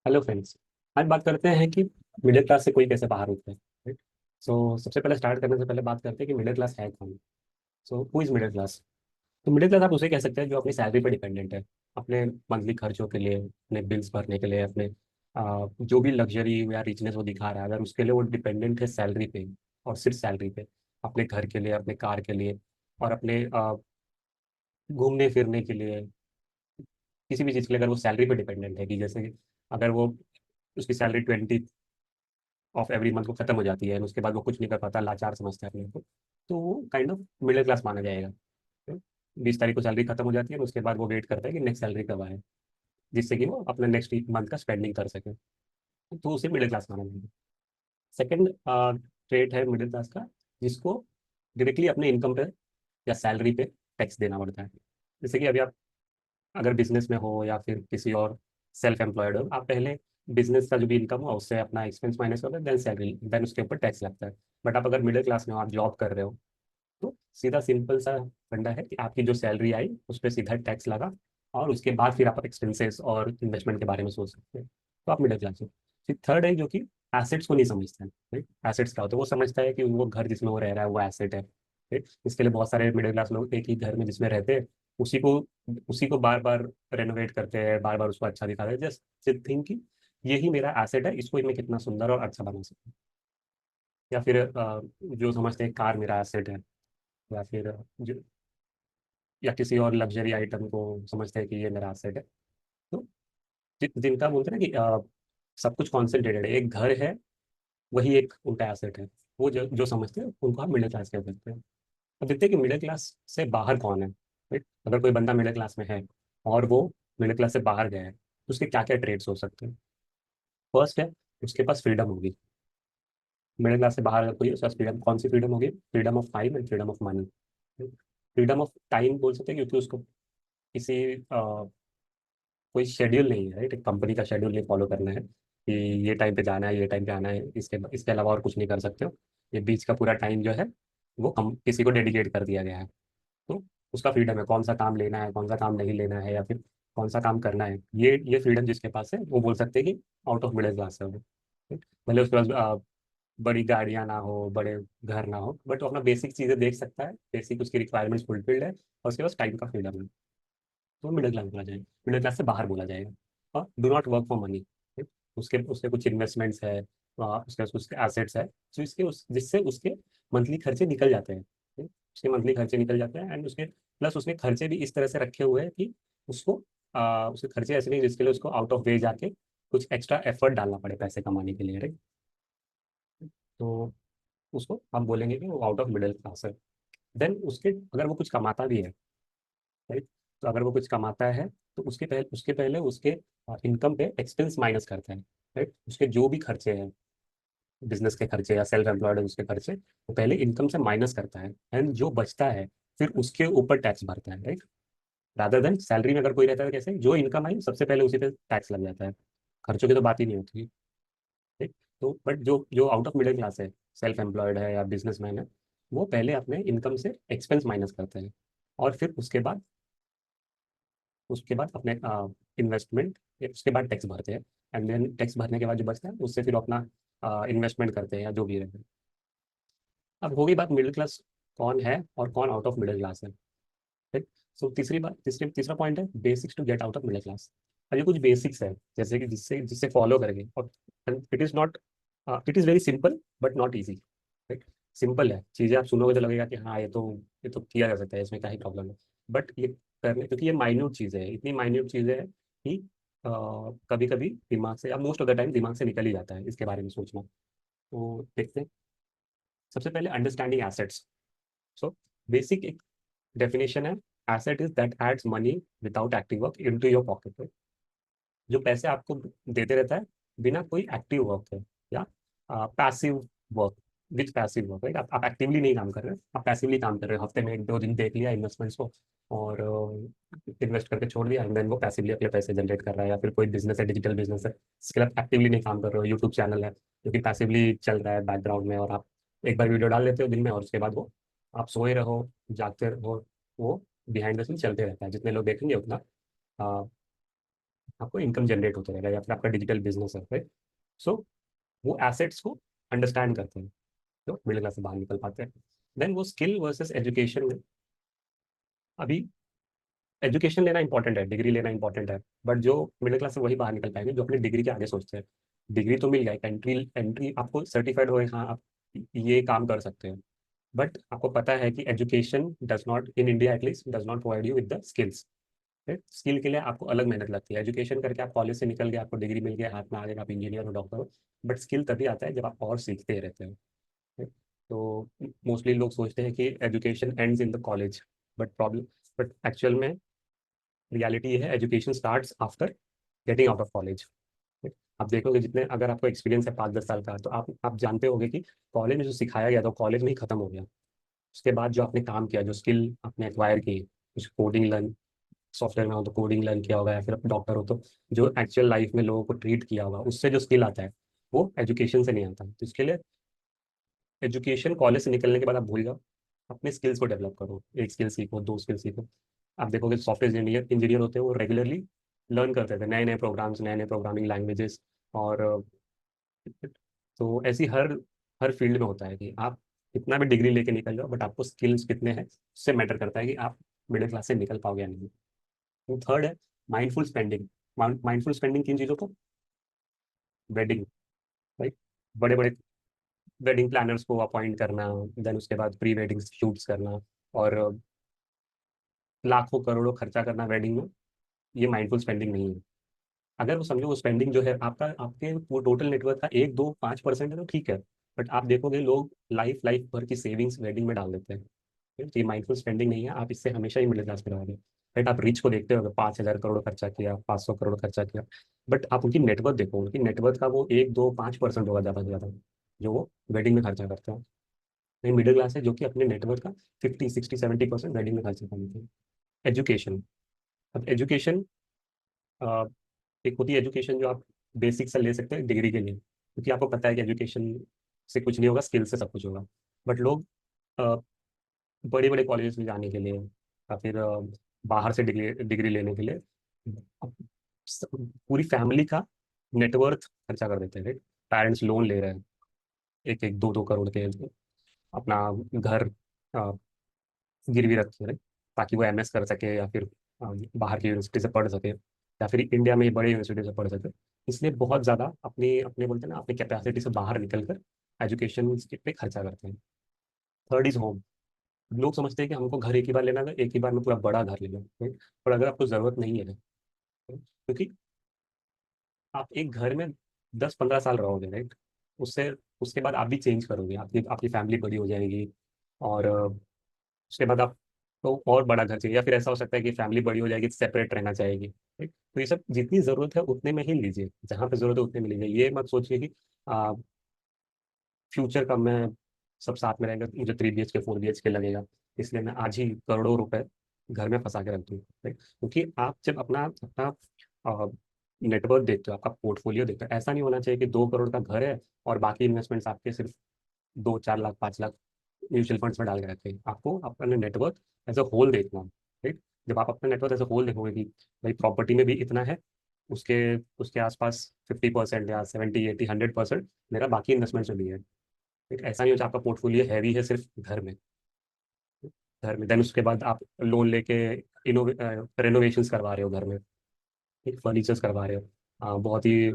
Hello friends. आज बात करते हैं कि मिडिल क्लास से कोई कैसे बाहर होता है, राइट। सबसे पहले स्टार्ट करने से पहले बात करते हैं कि मिडिल क्लास है कौन। Who is middle class. तो मिडिल क्लास आप उसे कह सकते हैं जो अपनी सैलरी पर डिपेंडेंट है, अपने मंथली खर्चों के लिए, अपने बिल्स भरने के लिए, अपने जो भी लग्जरी या रिचनेस वो दिखा रहा है, अगर उसके लिए वो डिपेंडेंट है सैलरी पे और सिर्फ सैलरी पे, अपने घर के लिए, अपने कार के लिए और अपने घूमने फिरने के लिए, किसी भी चीज़ के लिए अगर वो सैलरी पे डिपेंडेंट है, कि जैसे कि अगर वो उसकी सैलरी 20 ऑफ एवरी मंथ को खत्म हो जाती है और उसके बाद वो कुछ नहीं कर पाता, लाचार समझता है अपने को, तो वो काइंड ऑफ मिडिल क्लास माना जाएगा। 20 तारीख को सैलरी खत्म हो जाती है और उसके बाद वो वेट करता है कि नेक्स्ट सैलरी कब आए, जिससे कि वो अपना नेक्स्ट मंथ का स्पेंडिंग कर सके, तो उसे मिडिल क्लास माना जाएगा। सेकंड ट्रेट है मिडिल क्लास का, जिसको डायरेक्टली अपने इनकम पे या सैलरी पे टैक्स देना पड़ता है। जैसे कि अभी आप अगर बिजनेस में हो या फिर किसी और सेल्फ एम्प्लॉयड हो, आप पहले बिजनेस का जो भी इनकम हो उससे अपना एक्सपेंस माइनस करते हैं, देन सैलरी, देन उसके ऊपर टैक्स लगता है। बट आप अगर मिडिल क्लास में हो, आप जॉब कर रहे हो, तो सीधा सिंपल सा फंडा है कि आपकी जो सैलरी आई उस पर सीधा टैक्स लगा और उसके बाद फिर आप एक्सपेंसेस और इन्वेस्टमेंट के बारे में सोच सकते हैं, तो आप मिडिल क्लास हो। फिर थर्ड है जो कि एसेट्स को नहीं समझता है, राइट। एसेट्स क्या होता है, वो समझता है कि वो घर जिसमें वो रह रहा है वो एसेट है, राइट। इसके लिए बहुत सारे मिडिल क्लास लोग एक ही घर में जिसमें रहते हैं, उसी को उसी को बार बार रेनोवेट करते हैं, बार बार उसको अच्छा दिखाते हैं, जस्ट थिंक कि यही मेरा एसेट है, इसको मैं कितना सुंदर और अच्छा बना सकता हूँ। या फिर जो समझते हैं कार मेरा एसेट है, या फिर जो या किसी और लग्जरी आइटम को समझते हैं कि ये मेरा एसेट है। तो जिनका बोलते हैं ना कि सब कुछ कॉन्सेंट्रेटेड है, एक घर है, वही एक उनका एसेट है, वो जो समझते हैं उनको हम मिडिल क्लास कह सकते हैं। अब देखते हैं कि मिडिल क्लास से बाहर कौन है, राइट। अगर कोई बंदा मिडिल क्लास में है और वो मिडिल क्लास से बाहर गया है, तो उसके क्या क्या ट्रेड्स हो सकते हैं। फर्स्ट है, उसके पास फ्रीडम होगी। मिडिल क्लास से बाहर अगर कोई है, उसके पास फ्रीडम, कौन सी फ्रीडम होगी, freedom of time and freedom of money. Freedom of time बोल सकते हैं क्योंकि उसको किसी कोई शेड्यूल नहीं है, राइट। एक कंपनी का शेड्यूल नहीं फॉलो करना है कि ये टाइम पे जाना है, ये टाइम पे आना है, इसके अलावा और कुछ नहीं कर सकते हो। ये बीच का पूरा टाइम जो है वो किसी को डेडिकेट कर दिया गया है, तो उसका फ्रीडम है कौन सा काम लेना है, कौन सा काम नहीं लेना है, या फिर कौन सा काम करना है। ये फ्रीडम जिसके पास है वो बोल सकते हैं कि आउट ऑफ मिडिल क्लास है वो, right? भले उसके पास बड़ी गाड़ियां ना हो, बड़े घर ना हो, बट वो अपना बेसिक चीजें देख सकता है, बेसिक उसकी रिक्वायरमेंट्स फुलफिल्ड है और उसके पास टाइम का फ्रीडम है, तो मिडिल क्लास बोला जाएगा, मिडिल क्लास से बाहर बोला जाएगा। और do not work for money, उसके उसके कुछ इन्वेस्टमेंट्स है, उसके उसके एसेट्स है, जो इसके जिससे उसके मंथली खर्चे निकल जाते हैं, ठीक? उसके मंथली खर्चे निकल जाते हैं एंड उसके प्लस उसने खर्चे भी इस तरह से रखे हुए हैं कि उसको उसके खर्चे ऐसे नहीं जिसके लिए उसको आउट ऑफ वे जाके कुछ एक्स्ट्रा एफर्ट डालना पड़े पैसे कमाने के लिए, राइट। तो उसको हम बोलेंगे कि वो आउट ऑफ मिडिल क्लास है। देन उसके अगर वो कुछ कमाता भी है, राइट, तो अगर वो कुछ कमाता है तो उसके पहले उसके इनकम पे एक्सपेंस माइनस करता है, राइट। उसके जो भी खर्चे हैं, बिजनेस के खर्चे या सेल्फ एम्प्लॉयड है उसके खर्चे, वो पहले इनकम से माइनस करता है एंड जो बचता है फिर उसके ऊपर टैक्स भरता है, राइट। रादर देन सैलरी में अगर कोई रहता है, कैसे जो इनकम आई सबसे पहले उसी पे टैक्स लग जाता है, खर्चों की तो बात ही नहीं होती, ठीक। तो बट जो जो आउट ऑफ मिडिल क्लास है, सेल्फ एम्प्लॉयड है या बिजनेसमैन है, वो पहले अपने इनकम से एक्सपेंस माइनस करते हैं और फिर उसके बाद अपने इन्वेस्टमेंट, उसके बाद टैक्स भरते हैं एंड देन टैक्स भरने के बाद जो बचता है उससे फिर अपना इन्वेस्टमेंट करते हैं या जो भी रहता है। अब होगी बात मिडिल क्लास कौन है और कौन आउट ऑफ मिडिल क्लास है, ठीक। तीसरा पॉइंट है basics to get out of middle class. और ये कुछ बेसिक्स है जैसे कि जिससे जिससे फॉलो करेंगे, और it is not, it is very simple but not easy, right. Simple है, चीज़ें आप सुनोगे तो लगेगा कि हाँ ये तो किया जा सकता है, इसमें क्या ही प्रॉब्लम है। बट ये करने, क्योंकि ये माइन्यूट चीज़ें हैं, इतनी माइन्यूट चीज़ें हैं कि कभी कभी दिमाग से या मोस्ट ऑफ द टाइम दिमाग से निकल ही जाता है इसके बारे में सोचना। तो देखते हैं। सबसे पहले अंडरस्टैंडिंग एसेट्स। सो बेसिक एक डेफिनेशन है, asset is that adds money without active work into your pocket. जो पैसे आपको देते रहता है बिना कोई एक्टिव वर्क है या पैसिव वर्क, विच पैसिव वर्क, राइट। आप एक्टिवली नहीं काम कर रहे हैं, आप पैसिवली काम कर रहे हो, हफ्ते में एक दो दिन देख लिया इन्वेस्टमेंट्स को और इन्वेस्ट करके छोड़ दिया एंड देन वो पैसिवली अपने पैसे जनरेट कर रहा है। या फिर कोई बिजनेस है, डिजिटल बिजनेस है, इसके लिए आप एक्टिवली नहीं काम कर रहे हो, यूट्यूब चैनल है जो कि पैसिवली चल रहा है बैकग्राउंड में, और आप एक बार वीडियो डाल लेते हो दिन में और उसके बाद वो आप सोए रहो, जागते रहो, वो बिहाइंड द सीन चलते रहता है, जितने लोग देखेंगे उतना आपको इनकम जनरेट होता रहेगा, या फिर आपका डिजिटल बिजनेस है, राइट। सो वो एसेट्स को अंडरस्टैंड करते हैं जो मिडिल क्लास से बाहर निकल पाते हैं। देन वो स्किल वर्सेस एजुकेशन में, अभी एजुकेशन लेना इंपॉर्टेंट है, डिग्री लेना इंपॉर्टेंट है, बट जो मिडिल क्लास से वही बाहर निकल पाएंगे जो अपनी डिग्री के आगे सोचते हैं। डिग्री तो मिल गया, एंट्री एंट्री आपको सर्टिफाइड हो, हाँ आप ये काम कर सकते हैं, बट आपको पता है कि education does not, in India at least, does not provide you with the skills. Skill के लिए आपको अलग मेहनत लगती है। एजुकेशन करके आप कॉलेज से निकल गए, आपको डिग्री मिल गया, हाथ में आ गया, आप इंजीनियर हो, डॉक्टर हो, बट स्किल तभी आता है जब आप और सीखते रहते हो। right? तो मोस्टली लोग सोचते हैं कि education ends in the college, but problem, but actual में रियलिटी ये है, education starts after getting out of college. आप देखोगे जितने, अगर आपको एक्सपीरियंस है 5-10 साल का, तो आप जानते होगे कि कॉलेज में जो सिखाया गया था कॉलेज में ही खत्म हो गया। उसके बाद जो आपने काम किया, जो स्किल आपने एक्वायर की, कुछ कोडिंग लर्न, सॉफ्टवेयर में हो तो कोडिंग लर्न किया होगा, या फिर डॉक्टर हो तो जो एक्चुअल लाइफ में लोगों को ट्रीट किया होगा, उससे जो स्किल आता है वो एजुकेशन से नहीं आता। तो इसके लिए एजुकेशन कॉलेज से निकलने के बाद आप भूल जाओ, अपने स्किल्स को डेवलप करो, एक स्किल सीखो, दो स्किल सीखो। आप देखोगे सॉफ्टवेयर इंजीनियर इंजीनियर होते हैं, वो रेगुलरली लर्न करते थे नए नए प्रोग्राम्स, नए नए प्रोग्रामिंग लैंग्वेजेस। और तो ऐसी हर हर फील्ड में होता है कि आप कितना भी डिग्री लेके निकल जाओ, बट आपको स्किल्स कितने हैं उससे मैटर करता है कि आप मिडिल क्लास से निकल पाओगे या नहीं। तो थर्ड है माइंडफुल स्पेंडिंग। माइंडफुल स्पेंडिंग किन चीज़ों को? Wedding, right. बड़े बड़े वेडिंग प्लानर्स को अपॉइंट करना, देन उसके बाद प्री वेडिंग शूट्स करना, और लाखों करोड़ों खर्चा करना वेडिंग में, ये माइंडफुल स्पेंडिंग नहीं है। अगर वो समझो वो स्पेंडिंग जो है आपका, आपके वो टोटल नेटवर्क का 1-2-5% है तो ठीक है, बट आप देखोगे लोग लाइफ लाइफ भर की सेविंग्स वेडिंग में डाल देते हैं। तो ये माइंडफुल स्पेंडिंग नहीं है, आप इससे हमेशा ही मिडिल क्लास में रहोगे। राइट, आप रिच को देखते हो 5,000 करोड़ खर्चा किया, 500 करोड़ खर्चा किया, बट आप उनकी नेटवर्थ देखो, उनकी नेटवर्थ का वो 1-2-5% होगा ज़्यादा से ज़्यादा जो वो वेडिंग में खर्चा करते हैं। नहीं, मिडिल क्लास है जो कि अपने नेटवर्क का 50-60-70% वेडिंग में खर्चा करते हैं। एजुकेशन, अब एजुकेशन एक होती है एजुकेशन जो आप बेसिक से ले सकते हैं डिग्री के लिए, क्योंकि आपको पता है कि एजुकेशन से कुछ नहीं होगा, स्किल से सब कुछ होगा। बट लोग बड़े बड़े कॉलेजेस में जाने के लिए, या फिर बाहर से डिग्री डिग्री लेने के लिए पूरी फैमिली का नेटवर्थ खर्चा कर देते हैं, राइट। पेरेंट्स लोन ले रहे हैं 1-1 2-2 करोड़ के, अपना घर गिरवी रखी है, ताकि वो एमएस कर सके, या फिर बाहर की यूनिवर्सिटी से पढ़ सके, या फिर इंडिया में ही बड़ी यूनिवर्सिटी से पढ़ सके। इसलिए बहुत ज़्यादा अपनी अपने बोलते हैं ना, अपनी कैपेसिटी से बाहर निकल कर एजुकेशन पे खर्चा करते हैं। Third is home. लोग समझते हैं कि हमको घर एक ही बार लेना है, एक ही बार में पूरा बड़ा घर ले लो, right? पर अगर आपको ज़रूरत नहीं है, क्योंकि आप एक घर में 10-15 साल रहोगे, राइट। उससे उसके बाद आप भी चेंज करोगे, आपकी आपकी फैमिली बड़ी हो जाएगी, और उसके बाद आप तो और बड़ा घर चाहिए, या फिर ऐसा हो सकता है कि फैमिली बड़ी हो जाएगी, सेपरेट रहना चाहेगी, ठीक। तो ये सब जितनी ज़रूरत है उतने में ही लीजिए, जहाँ पे ज़रूरत है उतने में लीजिए। ये मत सोचिए कि फ्यूचर का मैं सब साथ में रहेगा, मुझे 3 BHK 4 BHK लगेगा, इसलिए मैं आज ही करोड़ों रुपए घर में फंसा के रख दूँ, ठीक। क्योंकि आप जब अपना अपना नेटवर्क देखते हो, आपका पोर्टफोलियो देखते हो, ऐसा नहीं होना चाहिए कि 2 करोड़ का घर है और बाकी इन्वेस्टमेंट्स आपके सिर्फ 2-4 लाख 5 लाख म्यूचुअल फंड्स में डाल के रखे हैं। आपको अपना नेटवर्क एज अ होल देखना, राइट। जब आप अपना नेटवर्क एज अ होल देखोगे कि भाई प्रॉपर्टी में भी इतना है, उसके उसके आसपास 50% या 70-80-100% मेरा बाकी इन्वेस्टमेंट में भी है, ठीक। ऐसा नहीं हो कि आपका पोर्टफोलियो हैवी है सिर्फ घर में देन उसके बाद आप लोन लेके रेनोवेशंस करवा रहे हो घर में, ठीक, फर्नीचर्स करवा रहे हो। बहुत ही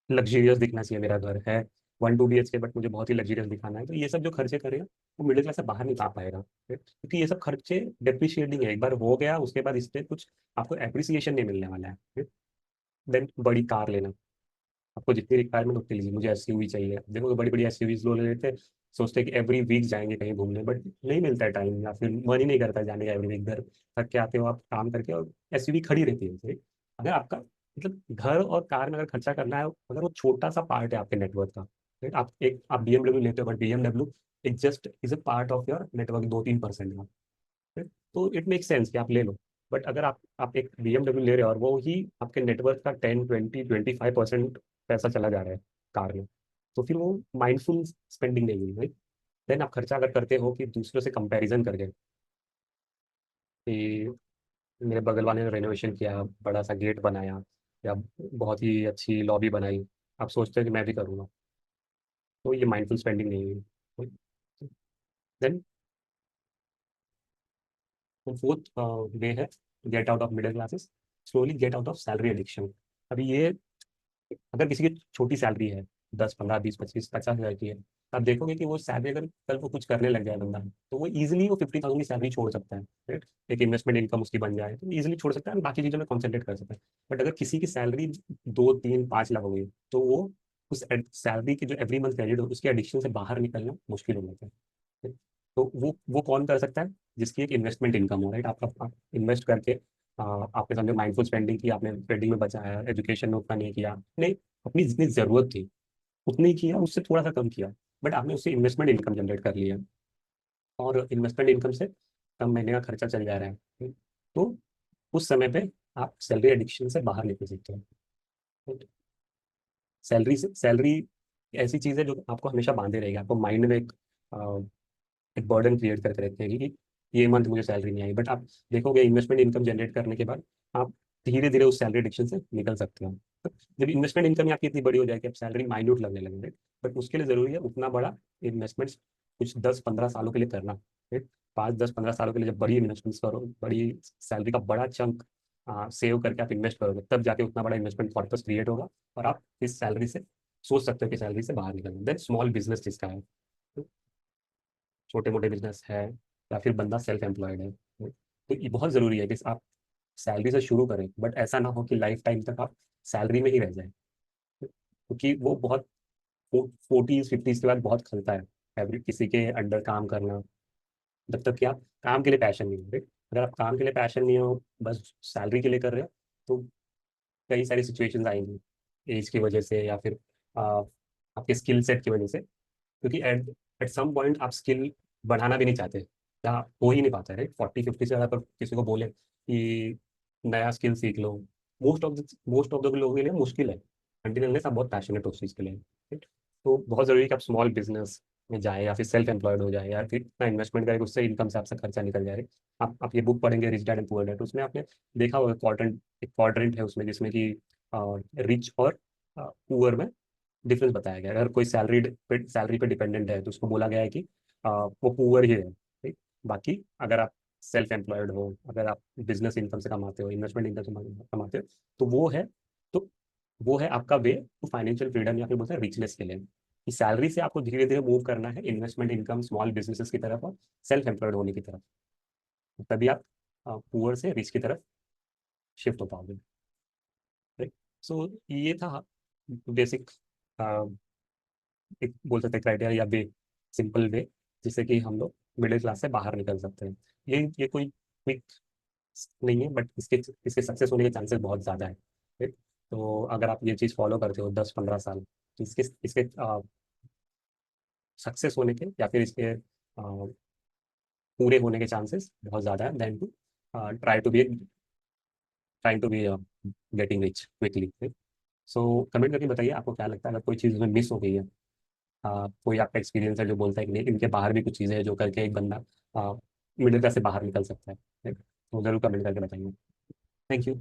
लग्जरियस दिखना चाहिए मेरा घर है, 1-2 BHK, बट मुझे बहुत ही लग्जरियस दिखाना है, तो ये सब जो खर्चे करेगा वो मिडिल क्लास से बाहर नहीं आ पाएगा, ठीक? क्योंकि ये सब खर्चे डेप्रिशिएटिंग है, एक बार हो गया उसके बाद इस पे कुछ आपको एप्रिसिएशन नहीं मिलने वाला है। देन बड़ी कार लेना, आपको जितनी रिक्वायरमेंट उतनी लीजिए, मुझे एसयूवी चाहिए, देखो तो बड़ी बड़ी एसयूवीज लोग ले लेते हैं, सोचते हैं कि एवरी वीक जाएंगे कहीं घूमने, बट नहीं मिलता है टाइम, या फिर मन ही नहीं करता जाने का एवरी वीक। घर थक के आते हो आप काम करके, और एसयूवी खड़ी रहती है, सही। अगर आपका मतलब घर और कार में अगर खर्चा करना है, अगर वो छोटा सा पार्ट है आपके नेटवर्क का, right? आप BMW लेते हो, बट BMW एक just is a part of your network, 2-3% का, right? तो इट मेक सेंस कि आप ले लो। बट अगर आप एक BMW ले रहे हो और वो ही आपके नेटवर्क का 10-20-25% पैसा चला जा रहा है कार में, तो फिर वो माइंडफुल स्पेंडिंग नहीं हुई, राइट। देन आप खर्चा अगर करते हो कि दूसरों से कंपैरिजन करके, कि मेरे बगल वाले ने रेनोवेशन किया, बड़ा सा गेट बनाया, या बहुत ही अच्छी लॉबी बनाई, आप सोचते हैं कि मैं भी करूँगा, तो ये माइंडफुल स्पेंडिंग नहीं है। देन फोर्थ वे है gate out of middle classes, slowly get out of salary addiction. अभी ये, अगर किसी की छोटी सैलरी है, 10, 15, 20, 25, 50 हज़ार की है, आप देखोगे कि वो सैलरी अगर कल वो कुछ करने लग जाए बंदा, तो वो इजीली वो 50,000 की सैलरी छोड़ सकता है, राइट। एक इन्वेस्टमेंट इनकम उसकी बन जाए तो इजीली छोड़ सकता है और बाकी चीज़ों में कॉन्सेंट्रेट कर सकता है। बट अगर किसी की सैलरी 2, 3, 5 लाख हो गई, तो वो उस सैलरी की जो एवरी मंथ क्रेडिट हो उसके एडिक्शन से बाहर निकलना मुश्किल हो जाता है। तो वो कौन कर सकता है? जिसकी एक इन्वेस्टमेंट इनकम हो, राइट। आपका इन्वेस्ट करके आपने समझो माइंडफुल स्पेंडिंग की, आपने ट्रेडिंग में बचाया, एजुकेशन में उतना नहीं किया, नहीं, अपनी जितनी जरूरत थी उतनी किया, उससे थोड़ा सा कम किया, बट आपने उससे इन्वेस्टमेंट इनकम जनरेट कर लिया, और इन्वेस्टमेंट इनकम से कम महीने का खर्चा चल जा रहा है, तो उस समय पे आप सैलरी एडिक्शन से बाहर निकल सकते हैं। सैलरी ऐसी चीज़ है जो आपको हमेशा बांधे रहेगी, आपको माइंड में एक बर्डन क्रिएट करके रखते हैं कि ये मंथ मुझे सैलरी नहीं आई, बट आप देखोगे इन्वेस्टमेंट इनकम जनरेट करने के बाद आप धीरे धीरे उस सैलरी एडिक्शन से निकल सकते हो। तो जब इन्वेस्टमेंट इनकम आपकी इतनी बड़ी हो जाए कि अब सैलरी माइन्यूट लगने लगे, राइट, बट उसके लिए जरूरी है उतना बड़ा इन्वेस्टमेंट कुछ 10, 15 सालों के लिए करना, राइट। 5, 10, 15 सालों के लिए जब बड़ी इन्वेस्टमेंट्स करो, बड़ी सैलरी का बड़ा चंक सेव करके आप इन्वेस्ट करोगे, तब जाके उतना बड़ा इन्वेस्टमेंट कॉर्पस क्रिएट होगा, और आप इस सैलरी से सोच सकते हो कि सैलरी से बाहर निकलना। देन स्मॉल बिजनेस जिसका है, छोटे मोटे बिजनेस है, या फिर बंदा सेल्फ एम्प्लॉयड है, तो ये बहुत ज़रूरी है कि आप सैलरी से शुरू करें, बट ऐसा ना हो कि लाइफ टाइम तक आप सैलरी में ही रह जाए, क्योंकि वो बहुत 40s 50s के बाद बहुत खलता है एवरी किसी के अंडर काम करना, जब तक कि आप काम के लिए पैशन नहीं हो, right? अगर आप काम के लिए पैशन नहीं हो, बस सैलरी के लिए कर रहे हो, तो कई सारी सिचुएशंस आएंगी, एज की वजह से या फिर आ, आपके स्किल सेट की वजह से, क्योंकि एट एट सम पॉइंट आप स्किल बढ़ाना भी नहीं चाहते, या हो ही नहीं पाता है, राइट। 40 50 से ज़्यादा पर किसी को बोले कि नया स्किल सीख लो, मोस्ट ऑफ द लोगों के लिए मुश्किल है, अनटिल अनलेस आप बहुत पैशनेट हो उस चीज़ के लिए, राइट। तो बहुत ज़रूरी है कि आप स्मॉल बिजनेस में जाए, या फिर सेल्फ एम्प्लॉयड हो जाए, या फिर इतना इन्वेस्टमेंट करें कि उससे इनकम से आपसे खर्चा निकल जाए। आप ये बुक पढ़ेंगे, rich dad and poor dad, उसमें आपने देखा होगा क्वाड्रेंट, एक क्वाड्रेंट है उसमें जिसमें कि रिच और पुअर में डिफरेंस बताया गया है। अगर कोई सैलरी पे डिपेंडेंट है तो उसको बोला गया है कि वो पुअर ही है, ठीक। बाकी अगर आप सेल्फ एम्प्लॉयड हो, अगर आप बिजनेस इनकम से कमाते हो, इन्वेस्टमेंट इनकम से कमाते हो, तो तो वो है आपका वे टू फाइनेंशियल फ्रीडम, या फिर बोलते हैं रिचनेस के लिए, कि सैलरी से आपको धीरे धीरे मूव करना है इन्वेस्टमेंट इनकम, स्मॉल बिजनेसेस की तरफ और सेल्फ एम्प्लॉयड होने की तरफ, तभी आप पुअर से रिच की तरफ शिफ्ट हो पाओगे, राइट। सो ये था बेसिक, एक बोल सकते हैं क्राइटेरिया या वे, सिंपल वे, जिससे कि हम लोग मिडिल क्लास से बाहर निकल सकते हैं। ये कोई क्विक नहीं है, बट इसके इसके सक्सेस होने के चांसेस बहुत ज़्यादा है, ठीक। तो अगर आप ये चीज़ फॉलो करते हो 10 15 साल, तो इसके इसके सक्सेस होने के या फिर इसके पूरे होने के चांसेस बहुत ज़्यादा है then to try to be trying to be getting rich quickly. So comment करके बताइए आपको क्या लगता है, अगर कोई चीज़ उसमें मिस हो गई है, कोई आपका एक्सपीरियंस है जो बोलता है कि नहीं, इनके बाहर भी कुछ चीज़ें हैं जो करके एक बंदा मिडिल क्लास से बाहर निकल सकता है, right? तो जरूर कमेंट करके बताइए। Thank you.